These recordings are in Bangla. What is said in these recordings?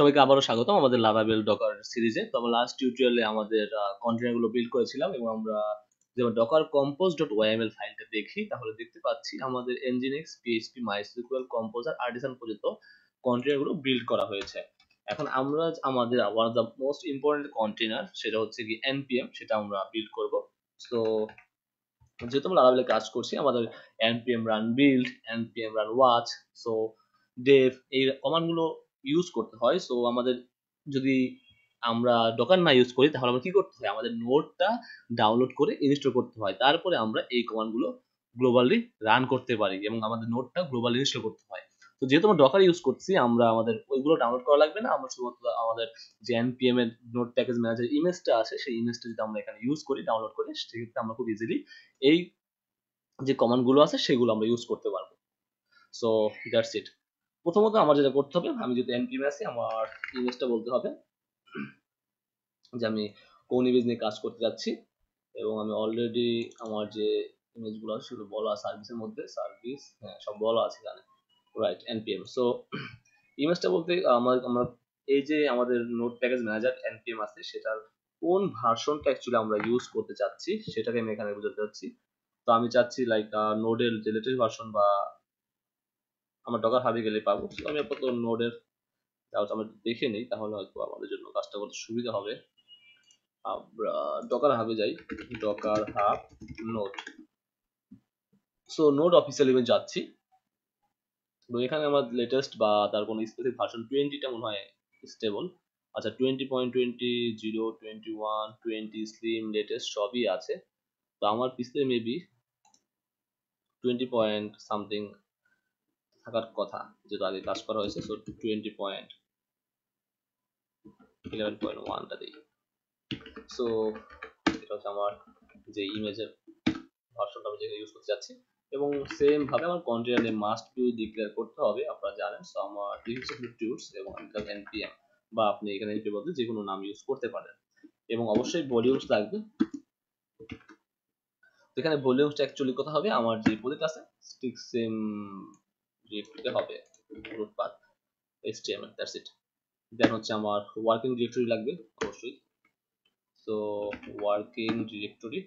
সবাইকে আবারও স্বাগতম আমাদের লারাভেল ডকার সিরিজে। তো আমরা লাস্ট টিউটোরিয়ালে আমাদের কন্টেনার গুলো বিল্ড করেছিলাম এবং আমরা যেমন ডকার কম্পোজ ডট ওয়াইএমএল ফাইলটা দেখি তাহলে দেখতে পাচ্ছি আমাদের এনজিনিক্স, পিএইচপি, মাইস্কুয়েল, কম্পোজার, আর্টিসান পর্যন্ত কন্টেনার গুলো বিল্ড করা হয়েছে। এখন আমরা আমাদের one of the most important container সেটা হচ্ছে কি এনপিএম, সেটা আমরা বিল্ড করব। তো যেহেতু আমরা লারাভেলে কাজ করছি, আমাদের npm run build, npm run watch, so dev এই কমান্ড গুলো ইউজ করতে হয়। সো আমাদের যদি আমরা ডকার না ইউজ করি তাহলে আমরা কি করতে হয়, আমাদের নোডটা ডাউনলোড করে ইনস্টল করতে হয়, তারপরে আমরা এই কমান্ড গুলো গ্লোবালি রান করতে পারি এবং আমাদের নোডটা গ্লোবালি ইনস্টল করতে হয়। তো যেহেতু আমরা ডকার ইউজ করছি, আমরা আমাদের ওইগুলো ডাউনলোড করা লাগবে না। আমরা শুধুমাত্র আমাদের যে npm এর নোড প্যাকেজ ম্যানেজার ইমেজটা আছে সেই ইমেজটা যদি আমরা এখানে ইউজ করি, ডাউনলোড করে, সেক্ষেত্রে আমরা খুব ইজিলি এই যে কমান্ড গুলো আছে সেগুলো আমরা ইউজ করতে পারবো। So that's it. প্রথমত আমার যেটা করতে হবে, আমি যদি npm আছি, আমার ইমেজটা বলতে হবে যে আমি কোন ইমেজ নিয়ে কাজ করতে যাচ্ছি। এবং আমি অলরেডি আমার যে ইমেজগুলো আছে সেগুলো বলা সার্ভিসের মধ্যে, সার্ভিস, হ্যাঁ সব বলা আছে এখানে, রাইট, npm। সো ইমেজটা বলতে আমরা এই যে আমাদের নোট প্যাকেজ ম্যানেজার npm আছে সেটার কোন ভার্সনটা অ্যাকচুয়ালি আমরা ইউজ করতে চাচ্ছি সেটাকে আমি এখানে বোঝাতে চাচ্ছি। তো আমি চাচ্ছি লাইক নোডের যে লেটেস্ট ভার্সন বা আমার ডকার হাবে গেলে পাবো। তো আমি আপাতত নোডের আমরা দেখে নিই, তাহলে হয়তো আমাদের জন্য কাজটা করতে সুবিধা হবে। আমরা ডকার হাবে যাই, Docker hub node. So node official event যাচ্ছি। তো এখানে আমার লেটেস্ট বা তার কোনো স্পেসিফিক ভার্সন 20টা মনে হয় স্টেবল। আচ্ছা 20.20, 0, 21, 20 স্লিম, লেটেস্ট সবই আছে। তো আমার পিসিতে মেবি 20 পয়েন্ট সামথিং থাকার কথা, যেহেতু আগে কাজ করা হয়েছে। সো 20.11.1টা দিই। সো এটা হচ্ছে আমার যে ইমেজের ভার্সনটা আমি যেটা ইউজ করতে যাচ্ছি। এবং সেম ভাবে আমার container name must be declare করতে হবে, আপনারা জানেন। সো আমার টুলস এবং npm, বা আপনি এখানে এর বদলে যে কোনো নাম ইউজ করতে পারেন। এবং অবশ্যই ভলিউমস লাগবে। তো এখানে ভলিউমসটা অ্যাকচুয়ালি কোথা হবে, আমার যে প্রজেক্ট আছে ঠিক সেম ডিরেক্টরিতে হবে, root path html, that's it. Then হচ্ছে আমার ওয়ার্কিং ডিরেক্টরি লাগবে অবশ্যই। সো ওয়ার্কিং ডিরেক্টরি,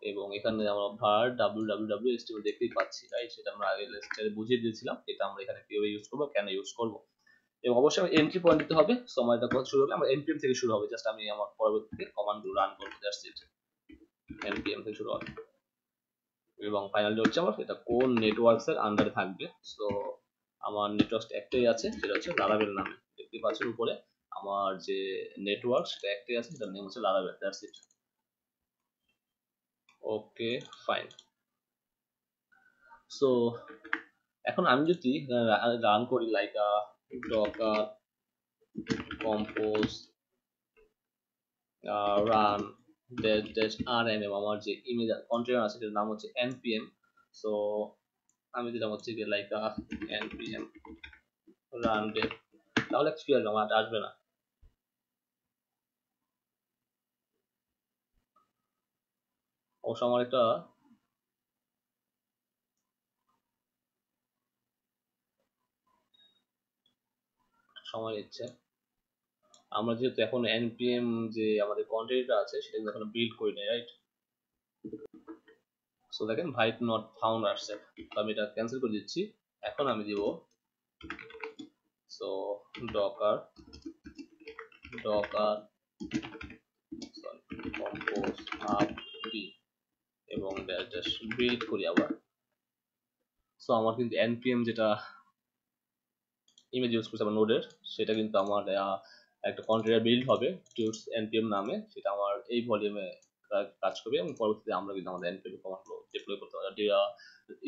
এবং এখানে আমরা var www দেখতেই পাচ্ছি, রাইট? সেটা আমরা আগে লেকচারে বুঝিয়ে দিয়েছিলাম, এটা আমরা এখানে কিভাবে ইউজ করব, কেন ইউজ করব। এবং অবশ্যই আমি এন্ট্রি পয়েন্ট দিতে হবে। সময়টা কোথা শুরু হবে, আমরা npm থেকে শুরু হবে। জাস্ট আমি আমার পরবর্তীতে কমান্ডগুলো রান করব, দ্যাটস ইট। npm থেকে শুরু হবে। এবং ফাইনালি হচ্ছে আমার এটা কোন নেটওয়ার্কস এর আন্ডারে থাকবে। সো আমার নেটওয়ার্ক একটাই আছে, সেটা হচ্ছে লারাভেল নামে। দেখতে পাচ্ছেন উপরে আমার যে নেটওয়ার্ক সেটা একটাই আছে, সেটার নেম হচ্ছে Laravel, that's it. Okay, fine. So এখন আমি যদি রান করি like Docker compose run rnm, আমার যে ইমেজ কন্টেনার আছে সেটার নাম হচ্ছে npm। সো আমি দিলাম হচ্ছে কি লাইক npm রান dev, তাহলে কি আসবে, আমার আসবে না। অবশ্য আমার একটা সময় নিচ্ছে। আমরা যেহেতু এখন npm যে আমাদের কন্টেনারটা আছে সেটা কিন্তু এখনো বিল্ড করি নাই, রাইট? সো দেখেন ভাইট নট ফাউন্ড আসছে, তো আমি এটা ক্যান্সেল করে দিচ্ছি। এখন আমি দিব so Docker compose up D এবং জাস্ট বিল্ড করি আবার। সো আমার কিন্তু npm যেটা ইমেজ ইউজ করছে আমার নোডের, সেটা কিন্তু আমার একটা কন্টেনার বিল্ড হবে টুলস npm নামে, সেটা আমার এই ভলিউমে কাজ করবে এবং পরবর্তীতে আমরা কিন্তু আমাদের npm কমান্ডগুলো ডিপ্লয় করতে পারবো,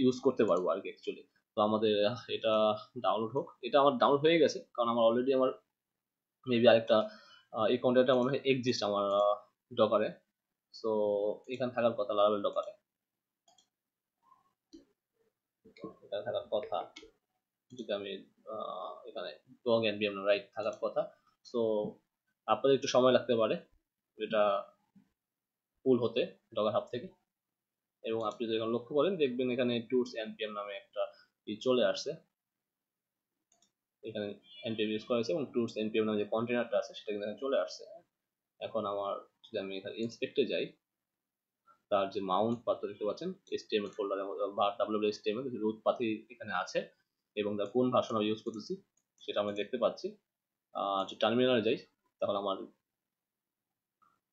ইউজ করতে পারবো আর কি অ্যাকচুয়ালি। তো আমাদের এটা ডাউনলোড হোক। এটা আমার ডাউনলোড হয়ে গেছে, কারণ আমার অলরেডি আমার মেবি আরেকটা এই কন্টেনারটা মনে হয় এক্সিস্ট আমার ডকারে। সো এখানে থাকার কথা, লারাভেল ডকারে এটা থাকার কথা, যদি আমি এখানে ডগ npm রাইট থাকার কথা। সো আপনাদের একটু সময় লাগতে পারে এটা পুল হতে ডগার হাব থেকে। এবং আপনি যদি এখানে লক্ষ্য করেন দেখবেন এখানে টুলস npm নামে একটা চলে আসছে। এখানে npm ইউজ করা হয়েছে এবং টুলস npm নামে যে কন্টেনারটা আছে সেটা কিন্তু এখানে চলে আসছে। এখন আমার যদি আমি এখানে ইন্সপেক্টে যাই, তার যে মাউন্ট পাথ দেখতে পাচ্ছেন HTML ফোল্ডারের মধ্যে বা WHTML রুট পাথই এখানে আছে এবং তার কোন ভার্সন আমি ইউজ করতেছি সেটা আমরা দেখতে পাচ্ছি। যদি টার্মিনালে যাই তাহলে আমার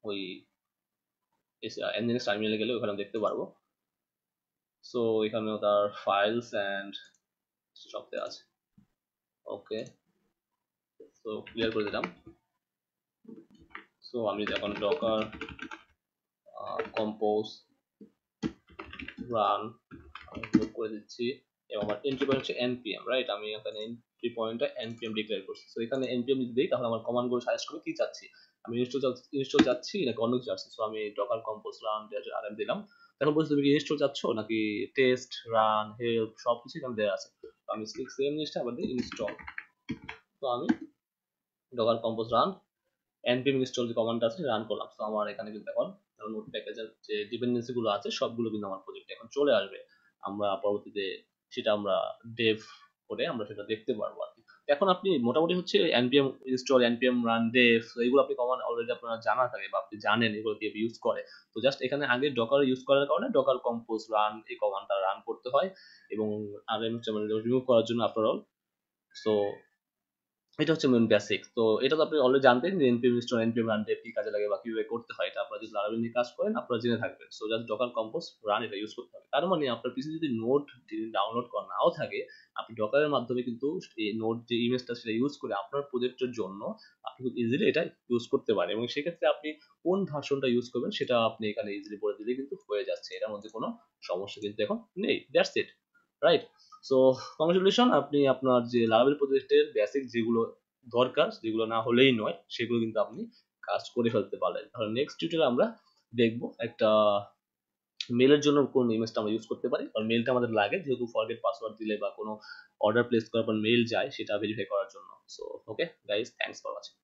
ওই nginx টার্মিনালে গেলে ওখানে দেখতে পারবো। সো এখানেও তার ফাইলস অ্যান্ড সব দেওয়া আছে। ওকে, সো ক্লিয়ার করে দিলাম। সো আমি এখন ডকার কম্পোজ রান যোগ করে দিচ্ছি এবং আমার এন্ট্রি পয়েন্ট হচ্ছে npm, রাইট? আমি এখানে এন্ট্রি পয়েন্টটা npm ডিক্লেয়ার করছি। সো এখানে npm যদি দিই তাহলে আমার কমান্ড গুলো সাজেস্ট করবে কি চাচ্ছি, আমি ইনস্টল চাচ্ছি নাকি অন্য কিছু চাচ্ছি। সো আমি ডকার কম্পোজ রান rm দিলাম। এখন বলছি তুমি কি ইনস্টল চাচ্ছ নাকি টেস্ট, রান, হেল্প সব কিছু এখানে দেওয়া আছে। তো আমি সেম জিনিসটা আবার দিই ইনস্টল। তো আমি Docker compose run npm install যে কমান্ডটা আছে রান করলাম। তো আমার এখানে কিন্তু এখন নোট প্যাকেজের যে ডিপেন্ডেন্সি গুলো আছে সবগুলো কিন্তু আমার প্রজেক্টে এখন চলে আসবে। আমরা পরবর্তীতে সেটা আমরা ডেভ করে আমরা সেটা দেখতে পারবো আর কি। এখন আপনি মোটামুটি হচ্ছে npm install, npm run, Dave এগুলো আপনি কমান্ড অলরেডি আপনার জানা থাকে বা আপনি জানেন এগুলো দিয়ে ইউজ করে। তো জাস্ট এখানে আগে ডকার ইউজ করার কারণে ডকার কম্পোজ রান এই কমান্ডটা রান করতে হয় এবং rm হচ্ছে রিমুভ করার জন্য আফটার অল। সো এটা হচ্ছে মেন বেসিক। তো এটা তো আপনি অলরেডি জানতেন যে npm install, npm run Dave কি কাজে লাগে বা কিভাবে করতে হয়, এটা আপনারা যদি লারাভেল নিয়ে কাজ করেন আপনারা জেনে থাকবেন। So just Docker compose run এটা ইউজ করতে হবে। তার মানে আপনার পিসি যদি নোড ডাউনলোড করা নাও থাকে, আপনি ডকারের মাধ্যমে কিন্তু এই নোড যে ইমেজটা সেটা ইউজ করে আপনার প্রজেক্টের জন্য আপনি খুব ইজিলি এটা ইউজ করতে পারেন এবং সেক্ষেত্রে আপনি কোন ভার্সনটা ইউজ করবেন সেটা আপনি এখানে ইজিলি বলে দিলে কিন্তু হয়ে যাচ্ছে। এটার মধ্যে কোনো সমস্যা কিন্তু এখন নেই। That's it, right? So congratulation, আপনি আপনার যে লারাভেল প্রজেক্টের বেসিক যেগুলো দরকার, যেগুলো না হলেই নয়, সেগুলো কিন্তু আপনি কাজ করে ফেলতে পারলেন। তাহলে নেক্সট টিউটোরিয়ালে আমরা দেখবো একটা মেলের জন্য কোন ইমেজটা আমরা ইউজ করতে পারি। কারণ মেলটা আমাদের লাগে যেহেতু ফরগেট পাসওয়ার্ড দিলে বা কোনো অর্ডার প্লেস করার পর মেল যায় সেটা ভেরিফাই করার জন্য। So okay guys, thanks for watching.